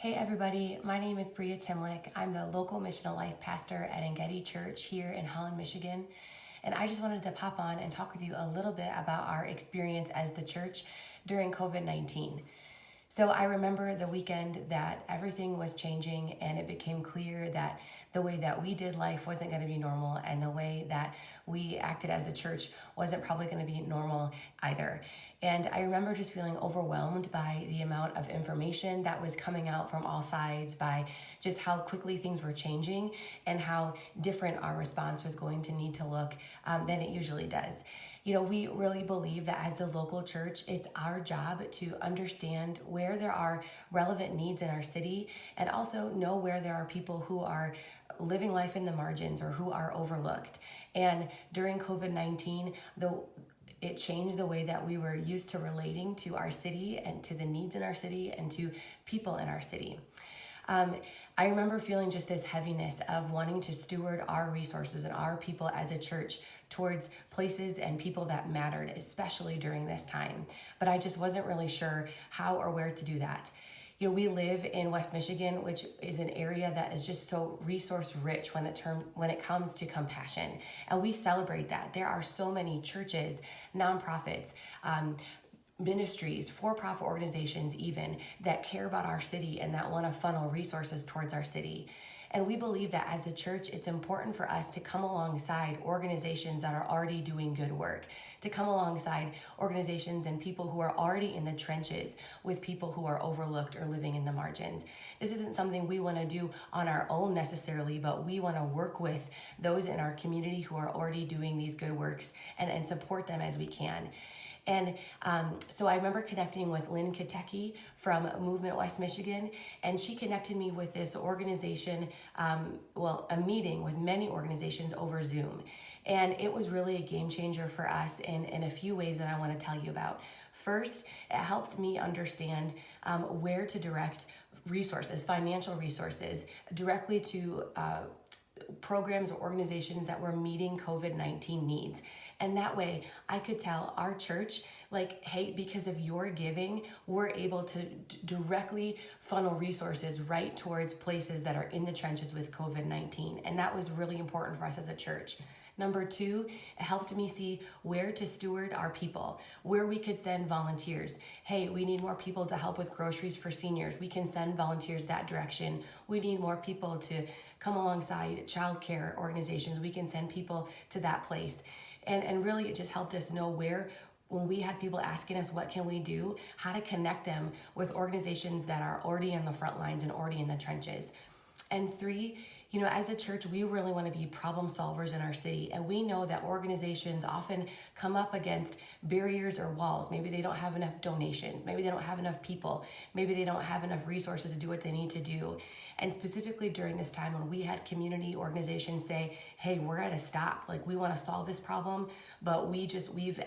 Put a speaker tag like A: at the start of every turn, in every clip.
A: Hey everybody, my name is Breah Timlick. I'm the local missional life pastor at Engedi Church here in Holland, Michigan. And I just wanted to pop on and talk with you a little bit about our experience as the church during COVID-19. So I remember the weekend that everything was changing and it became clear that the way that we did life wasn't going to be normal, and the way that we acted as the church wasn't probably going to be normal either. And I remember just feeling overwhelmed by the amount of information that was coming out from all sides, by just how quickly things were changing and how different our response was going to need to look than it usually does. You know, we really believe that as the local church, it's our job to understand where there are relevant needs in our city, and also know where there are people who are living life in the margins or who are overlooked. And during COVID-19, it changed the way that we were used to relating to our city and to the needs in our city and to people in our city. I remember feeling just this heaviness of wanting to steward our resources and our people as a church towards places and people that mattered, especially during this time. But I just wasn't really sure how or where to do that. You know, we live in West Michigan, which is an area that is just so resource rich when it comes to compassion. And we celebrate that. There are so many churches, nonprofits, ministries, for-profit organizations even, that care about our city and that want to funnel resources towards our city. And we believe that as a church, it's important for us to come alongside organizations that are already doing good work, to come alongside organizations and people who are already in the trenches with people who are overlooked or living in the margins. This isn't something we want to do on our own necessarily, but we want to work with those in our community who are already doing these good works and support them as we can. And so I remember connecting with Lynn Katecki from Movement West Michigan, and she connected me with this organization, a meeting with many organizations over Zoom. And it was really a game changer for us in a few ways that I want to tell you about. First, it helped me understand where to direct resources, financial resources, directly to programs or organizations that were meeting COVID-19 needs. And that way I could tell our church, like, hey, because of your giving, we're able to directly funnel resources right towards places that are in the trenches with COVID-19. And that was really important for us as a church. Number two, it helped me see where to steward our people, where we could send volunteers. Hey, we need more people to help with groceries for seniors. We can send volunteers that direction. We need more people to come alongside childcare organizations. We can send people to that place. And really, it just helped us know where, when we had people asking us what can we do, how to connect them with organizations that are already in the front lines and already in the trenches. And three, you know, as a church, we really want to be problem solvers in our city. And we know that organizations often come up against barriers or walls. Maybe they don't have enough donations. Maybe they don't have enough people. Maybe they don't have enough resources to do what they need to do. And specifically during this time when we had community organizations say, hey, we're at a stop. Like, we want to solve this problem, but we've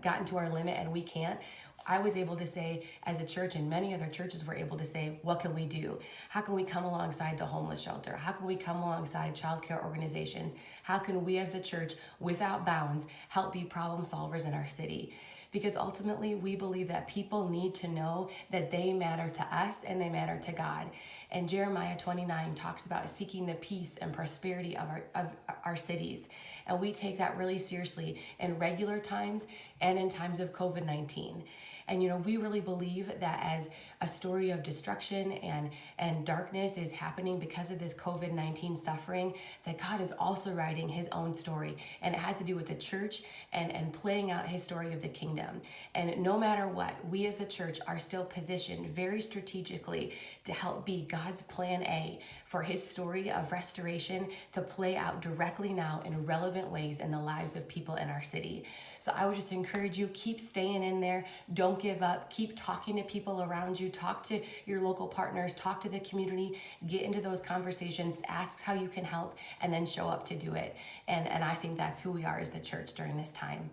A: gotten to our limit and we can't. I was able to say, as a church, and many other churches were able to say, what can we do? How can we come alongside the homeless shelter? How can we come alongside childcare organizations? How can we as the church, without bounds, help be problem solvers in our city? Because ultimately, we believe that people need to know that they matter to us and they matter to God. And Jeremiah 29 talks about seeking the peace and prosperity of our cities. And we take that really seriously in regular times and in times of COVID-19. And, you know, we really believe that as a story of destruction and darkness is happening because of this COVID-19 suffering, that God is also writing his own story. And it has to do with the church and playing out his story of the kingdom. And no matter what, we as the church are still positioned very strategically to help be God's plan A for his story of restoration to play out directly now in relevant ways in the lives of people in our city. So I would just encourage you, keep staying in there. Don't give up. Keep talking to people around you. Talk to your local partners. Talk to the community. Get into those conversations. Ask how you can help, and then show up to do it. And I think that's who we are as the church during this time.